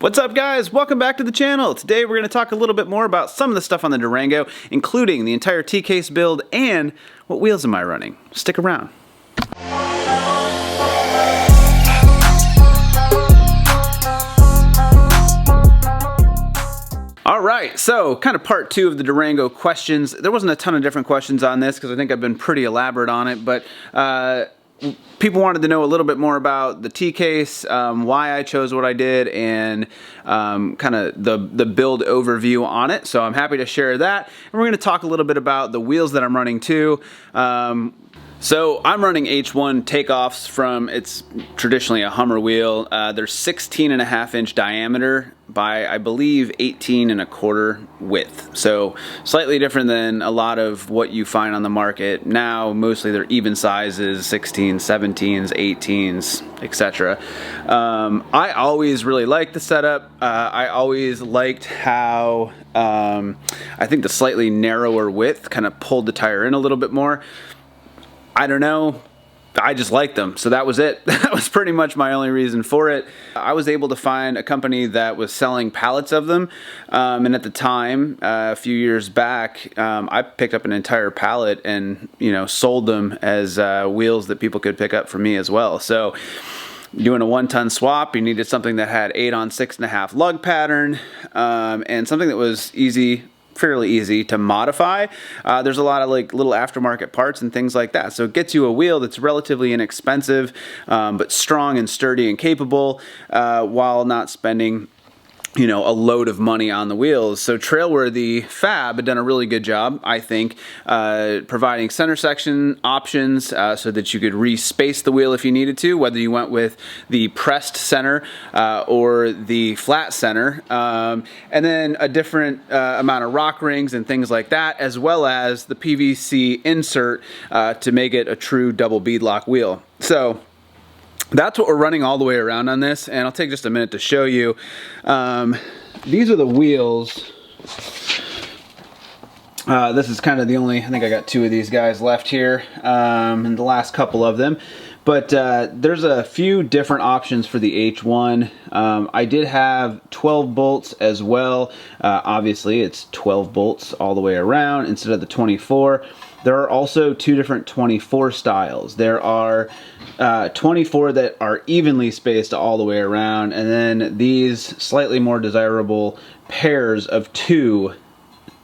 What's up, guys? Welcome back to the channel. Today we're going to talk a little bit more about some of the stuff on the Durango, including the entire T-case build and what wheels am I running. Stick around. Alright, so kind of part two of the Durango questions. There wasn't a ton of different questions on this because I think I've been pretty elaborate on it, but people wanted to know a little bit more about the T-case, why I chose what I did, and kind of the build overview on it. So I'm happy to share that. And we're going to talk a little bit about the wheels that I'm running too. So I'm running H1 takeoffs from, it's traditionally a Hummer wheel. They're 16.5-inch diameter by, I believe, 18.25 width. So slightly different than a lot of what you find on the market now. Mostly they're even sizes, 16s, 17s, 18s, etc. I always really liked the setup. I always liked how I think the slightly narrower width kind of pulled the tire in a little bit more. I don't know, I just liked them, so that was it. That was pretty much my only reason for it. I was able to find a company that was selling pallets of them, and at the time, a few years back, I picked up an entire pallet and sold them as wheels that people could pick up for me as well. So doing a 1-ton swap, you needed something that had 8 on 6.5 lug pattern, and something that was fairly easy to modify. There's a lot of like little aftermarket parts and things like that, so it gets you a wheel that's relatively inexpensive, but strong and sturdy and capable, while not spending a load of money on the wheels. So Trail Worthy Fab had done a really good job, I think, providing center section options so that you could re-space the wheel if you needed to, whether you went with the pressed center or the flat center, and then a different amount of rock rings and things like that, as well as the PVC insert to make it a true double beadlock wheel. So that's what we're running all the way around on this, and I'll take just a minute to show you. These are the wheels. This is kind of the only, I think I got 2 of these guys left here, and the last couple of them. But there's a few different options for the H1. I did have 12 bolts as well. Obviously, it's 12 bolts all the way around instead of the 24. There are also 2 different 24 styles. There are 24 that are evenly spaced all the way around, and then these slightly more desirable pairs of 2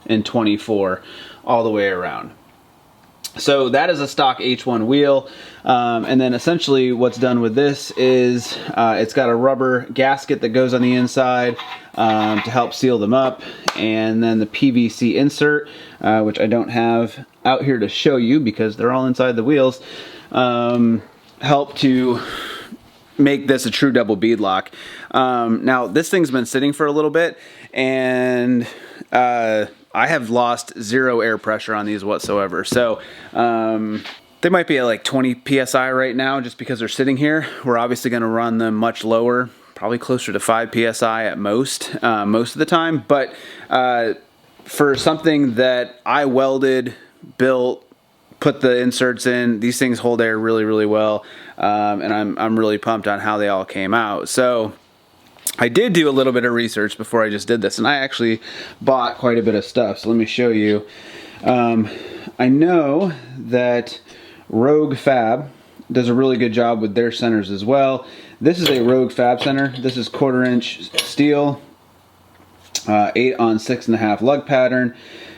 and 24 all the way around. So that is a stock H1 wheel, and then essentially what's done with this is it's got a rubber gasket that goes on the inside to help seal them up, and then the PVC insert, which I don't have out here to show you because they're all inside the wheels, help to make this a true double beadlock. Now this thing's been sitting for a little bit, and I have lost 0 air pressure on these whatsoever. So they might be at like 20 PSI right now just because they're sitting here. We're obviously going to run them much lower, probably closer to 5 PSI at most of the time. But for something that I welded, built, put the inserts in, these things hold air really, really well. And I'm really pumped on how they all came out. So I did do a little bit of research before I just did this, and I actually bought quite a bit of stuff, so let me show you. I know that Rogue Fab does a really good job with their centers as well. This is a Rogue Fab center. This is 1/4-inch steel, 8 on 6.5 lug pattern,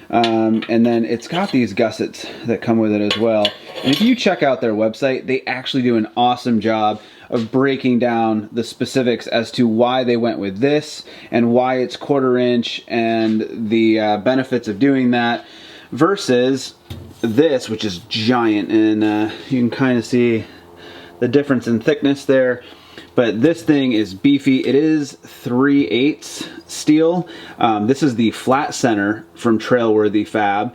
and then it's got these gussets that come with it as well. And if you check out their website, they actually do an awesome job of breaking down the specifics as to why they went with this and why it's 1/4-inch and the benefits of doing that versus this, which is giant, and you can kind of see the difference in thickness there. But this thing is beefy. It is 3/8 steel. This is the flat center from Trail Worthy Fab.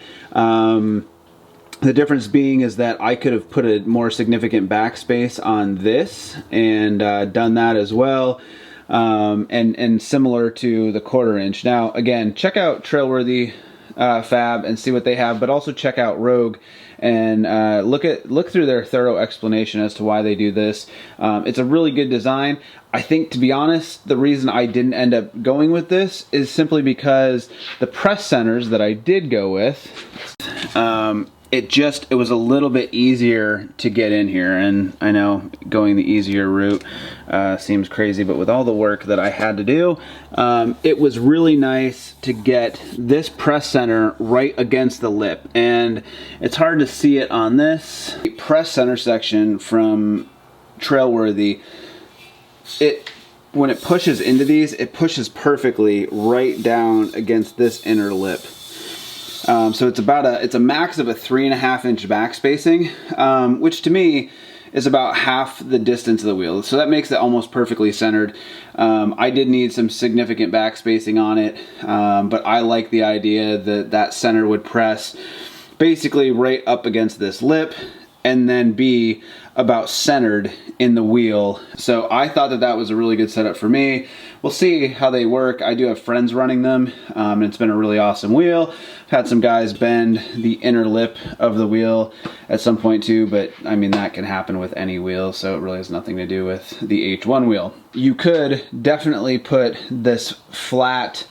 The difference being is that I could have put a more significant backspace on this and done that as well, and similar to the 1/4-inch. Now again, check out Trail Worthy Fab and see what they have, but also check out Rogue and look through their thorough explanation as to why they do this. It's a really good design. I think, to be honest, the reason I didn't end up going with this is simply because the press centers that I did go with, it was a little bit easier to get in here. And I know going the easier route seems crazy, but with all the work that I had to do, it was really nice to get this press center right against the lip. And it's hard to see it on this. The press center section from Trail Worthy, when it pushes into these, it pushes perfectly right down against this inner lip. So it's a max of a 3.5 inch back spacing, which to me is about half the distance of the wheel. So that makes it almost perfectly centered. I did need some significant back spacing on it, but I like the idea that that center would press basically right up against this lip and then be about centered in the wheel. So I thought that that was a really good setup for me. We'll see how they work. I do have friends running them, and it's been a really awesome wheel. I've had some guys bend the inner lip of the wheel at some point too, but I mean, that can happen with any wheel, so it really has nothing to do with the H1 wheel. You could definitely put this flat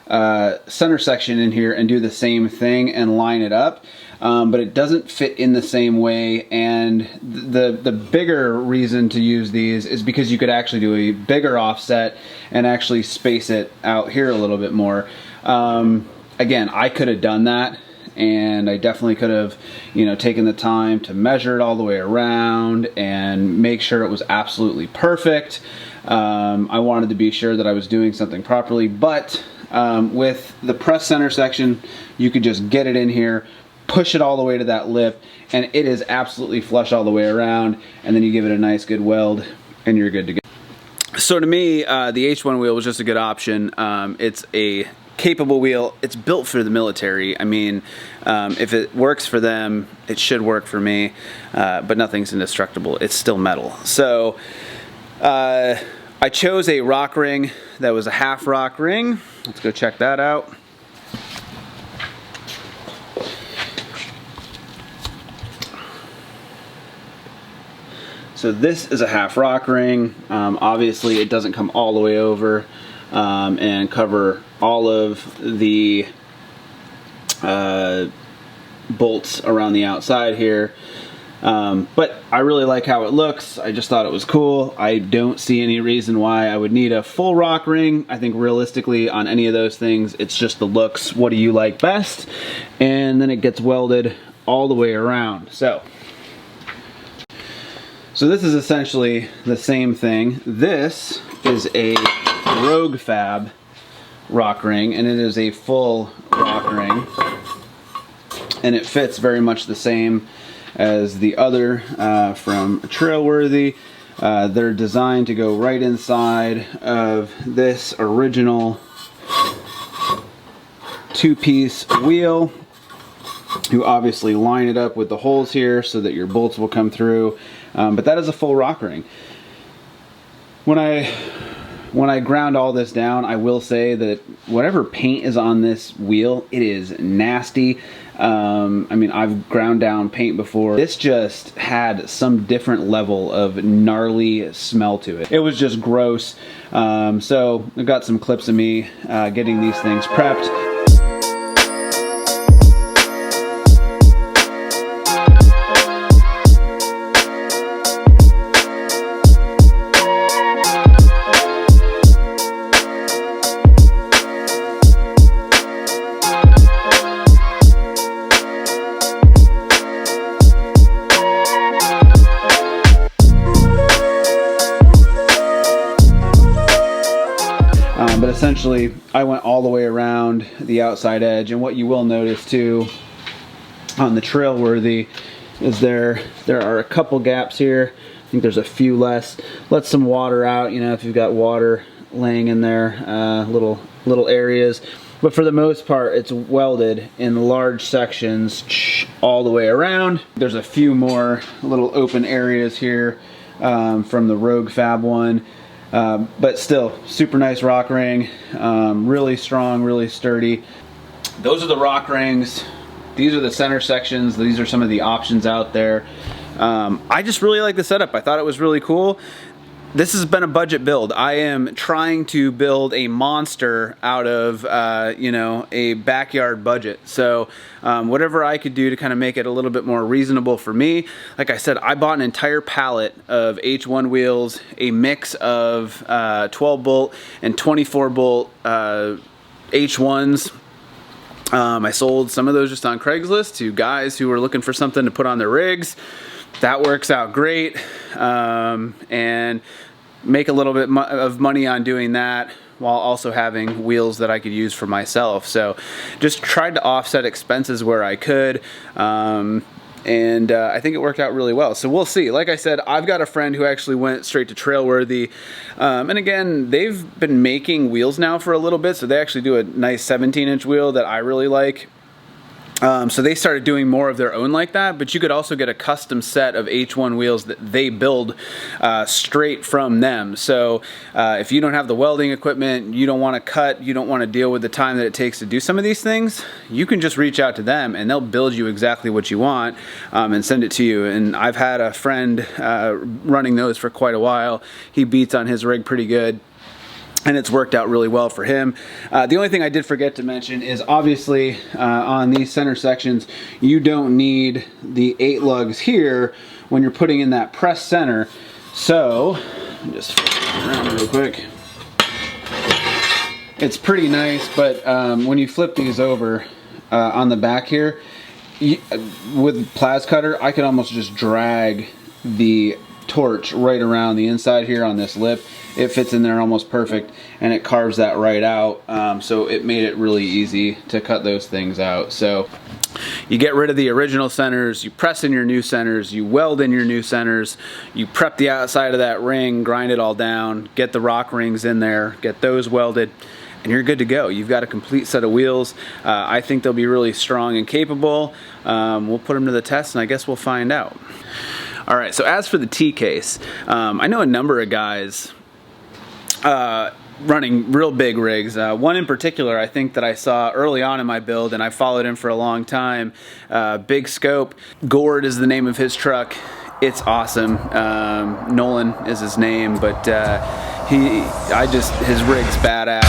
center section in here and do the same thing and line it up. But it doesn't fit in the same way, and the bigger reason to use these is because you could actually do a bigger offset and actually space it out here a little bit more. Again, I could have done that, and I definitely could have, taken the time to measure it all the way around and make sure it was absolutely perfect. I wanted to be sure that I was doing something properly, but with the press center section, you could just get it in here, push it all the way to that lip, and it is absolutely flush all the way around, and then you give it a nice good weld and you're good to go. So to me, the H1 wheel was just a good option. It's a capable wheel. It's built for the military. I mean, if it works for them, it should work for me, but nothing's indestructible. It's still metal. So I chose a rock ring that was a half rock ring. Let's go check that out. So this is a half rock ring. Obviously it doesn't come all the way over and cover all of the bolts around the outside here. But I really like how it looks. I just thought it was cool. I don't see any reason why I would need a full rock ring. I think realistically on any of those things, it's just the looks. What do you like best? And then it gets welded all the way around. So this is essentially the same thing. This is a Rogue Fab rock ring, and it is a full rock ring, and it fits very much the same as the other from Trail Worthy. They're designed to go right inside of this original two-piece wheel. You obviously line it up with the holes here so that your bolts will come through. But that is a full rock ring. When I ground all this down, I will say that whatever paint is on this wheel, it is nasty. I mean, I've ground down paint before. This just had some different level of gnarly smell to it. It was just gross. So I've got some clips of me getting these things prepped. But essentially, I went all the way around the outside edge, and what you will notice too on the Trail Worthy is there are a couple gaps here. I think there's a few less. Let some water out, if you've got water laying in there, little areas. But for the most part, it's welded in large sections all the way around. There's a few more little open areas here from the Rogue Fab one. But still, super nice rock ring, really strong, really sturdy. those are the rock rings. These are the center sections. These are some of the options out there. I just really like the setup. I thought it was really cool. This has been a budget build. I am trying to build a monster out of, you know, a backyard budget. So whatever I could do to kind of make it a little bit more reasonable for me. Like I said, I bought an entire pallet of H1 wheels, a mix of 12 bolt and 24 bolt H1s. I sold some of those just on Craigslist to guys who were looking for something to put on their rigs. That works out great, and make a little bit of money on doing that while also having wheels that I could use for myself. So just tried to offset expenses where I could, and I think it worked out really well. So we'll see. Like I said, I've got a friend who actually went straight to Trail Worthy, and again, they've been making wheels now for a little bit, so they actually do a nice 17-inch wheel that I really like. So they started doing more of their own like that, but you could also get a custom set of H1 wheels that they build straight from them. So if you don't have the welding equipment, you don't want to cut, you don't want to deal with the time that it takes to do some of these things, you can just reach out to them and they'll build you exactly what you want and send it to you. And I've had a friend running those for quite a while. He beats on his rig pretty good, and it's worked out really well for him. The only thing I did forget to mention is obviously on these center sections, you don't need the 8 lugs here when you're putting in that press center. So, just flip it around real quick. It's pretty nice, but when you flip these over on the back here, with Plas Cutter, I could almost just drag the torch right around the inside here on this lip. It fits in there almost perfect, and it carves that right out, so it made it really easy to cut those things out. So you get rid of the original centers, you press in your new centers, you weld in your new centers, you prep the outside of that ring, grind it all down, get the rock rings in there, get those welded, and you're good to go. You've got a complete set of wheels. I think they'll be really strong and capable. We'll put them to the test, and I guess we'll find out. All right, so as for the T-case, I know a number of guys running real big rigs. One in particular I think that I saw early on in my build, and I followed him for a long time. Big Scope. Gord is the name of his truck. It's awesome. Nolan is his name, but his rig's badass.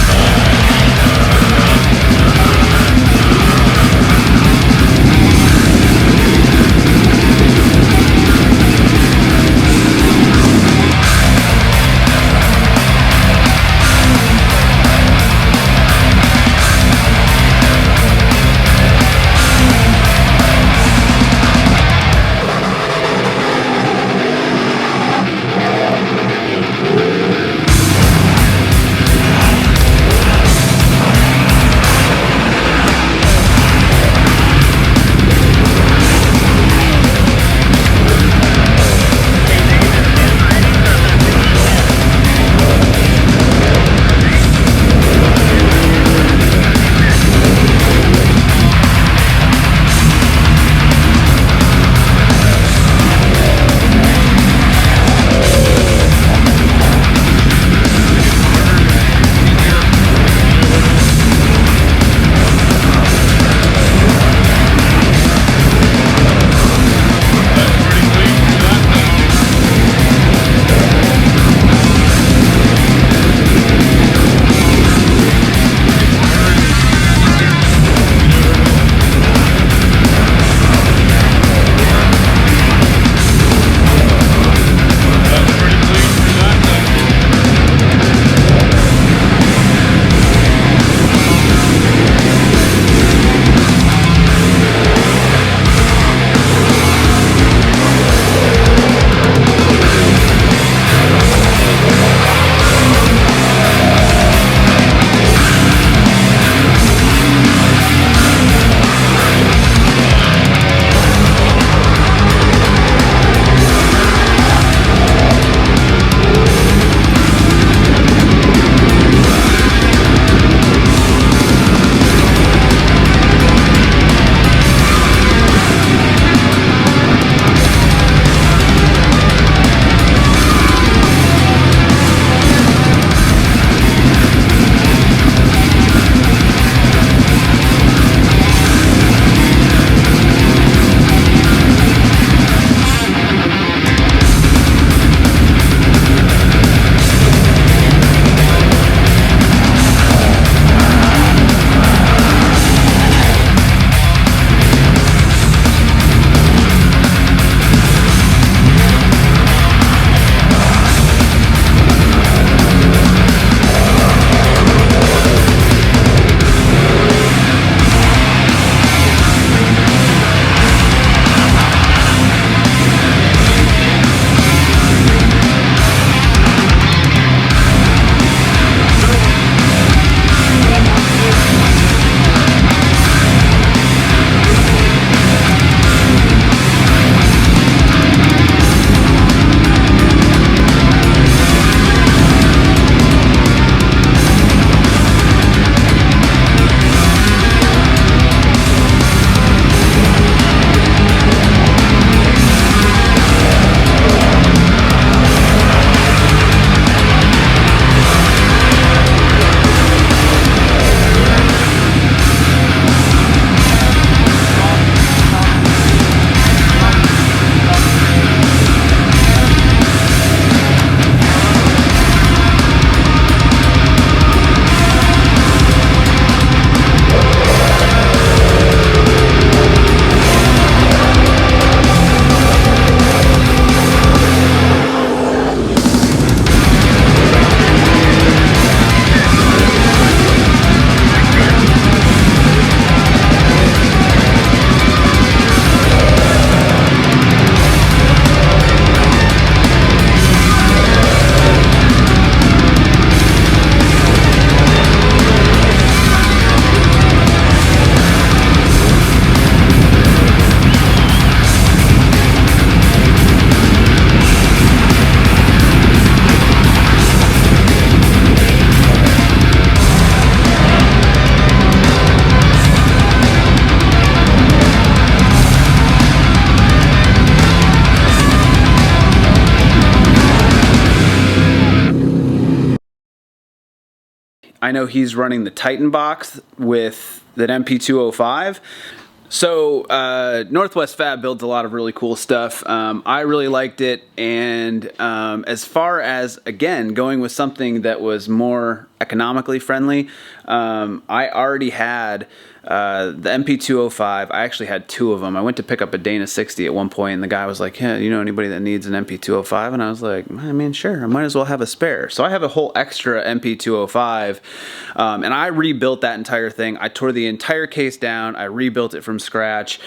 I know he's running the Titan box with that NP205. So Northwest Fab builds a lot of really cool stuff. I really liked it, and as far as, again, going with something that was more economically friendly, I already had the NP205. I actually had two of them. I went to pick up a Dana 60 at one point, and the guy was like, "Yeah, you know anybody that needs an NP205?" And I was like, "I mean, sure, I might as well have a spare." So I have a whole extra NP205, and I rebuilt that entire thing. I tore the entire case down. I rebuilt it from scratch.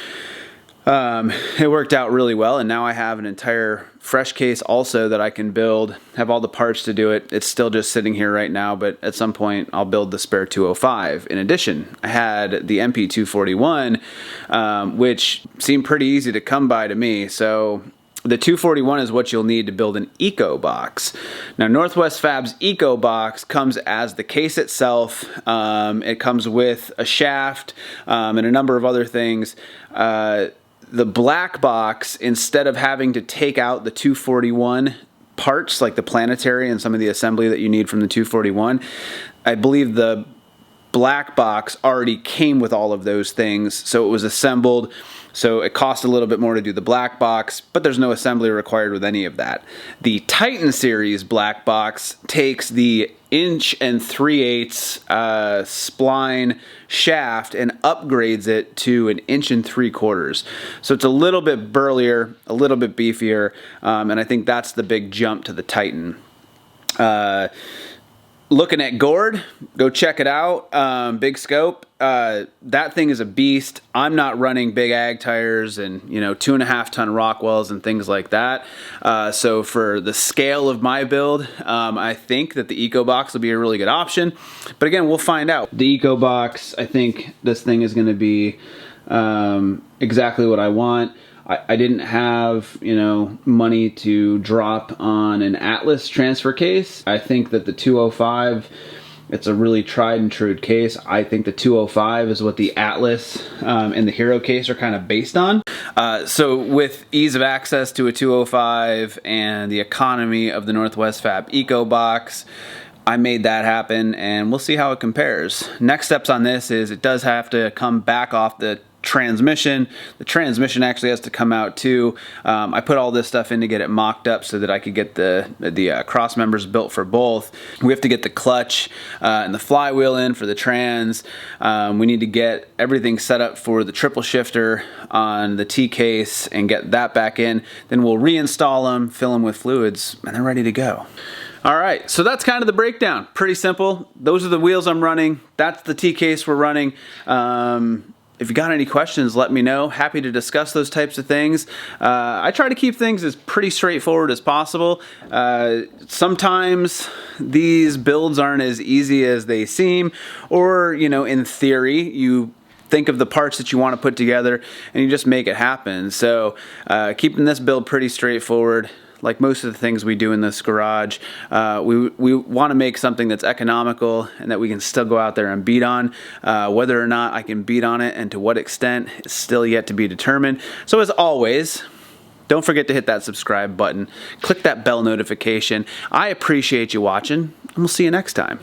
It worked out really well, and now I have an entire fresh case also that I can build, have all the parts to do it. It's still just sitting here right now, but at some point I'll build the spare 205. In addition, I had the MP241, which seemed pretty easy to come by to me. So the 241 is what you'll need to build an Eco box. Now, Northwest Fab's Eco box comes as the case itself. It comes with a shaft and a number of other things. The black box, instead of having to take out the 241 parts like the planetary and some of the assembly that you need from the 241, I believe the black box already came with all of those things, so it was assembled. So it cost a little bit more to do the black box, but there's no assembly required with any of that. The Titan series black box takes the 1 3/8 spline shaft and upgrades it to 1 3/4 inches. So it's a little bit burlier, a little bit beefier, and I think that's the big jump to the Titan. Looking at Gord, go check it out. Big scope. That thing is a beast. I'm not running big ag tires and 2.5 ton Rockwells and things like that. So for the scale of my build, I think that the Eco box will be a really good option. But again, we'll find out. The Eco box, I think this thing is going to be exactly what I want. I didn't have, money to drop on an Atlas transfer case. I think that the 205, it's a really tried and true case. I think the 205 is what the Atlas and the Hero case are kind of based on. So with ease of access to a 205 and the economy of the Northwest Fab Eco box, I made that happen, and we'll see how it compares. Next steps on this is it does have to come back off the transmission. The transmission actually has to come out too. I put all this stuff in to get it mocked up so that I could get the cross members built for both. We have to get the clutch and the flywheel in for the trans. We need to get everything set up for the triple shifter on the T case and get that back in. Then we'll reinstall them, fill them with fluids, and they're ready to go. All right, so that's kind of the breakdown. Pretty simple. Those are the wheels I'm running. That's the T case we're running. If you got any questions, let me know. Happy to discuss those types of things. I try to keep things as pretty straightforward as possible. Sometimes these builds aren't as easy as they seem, or, in theory, you think of the parts that you want to put together and you just make it happen. So keeping this build pretty straightforward. Like most of the things we do in this garage, we want to make something that's economical and that we can still go out there and beat on. Whether or not I can beat on it and to what extent is still yet to be determined. So as always, don't forget to hit that subscribe button. Click that bell notification. I appreciate you watching, and we'll see you next time.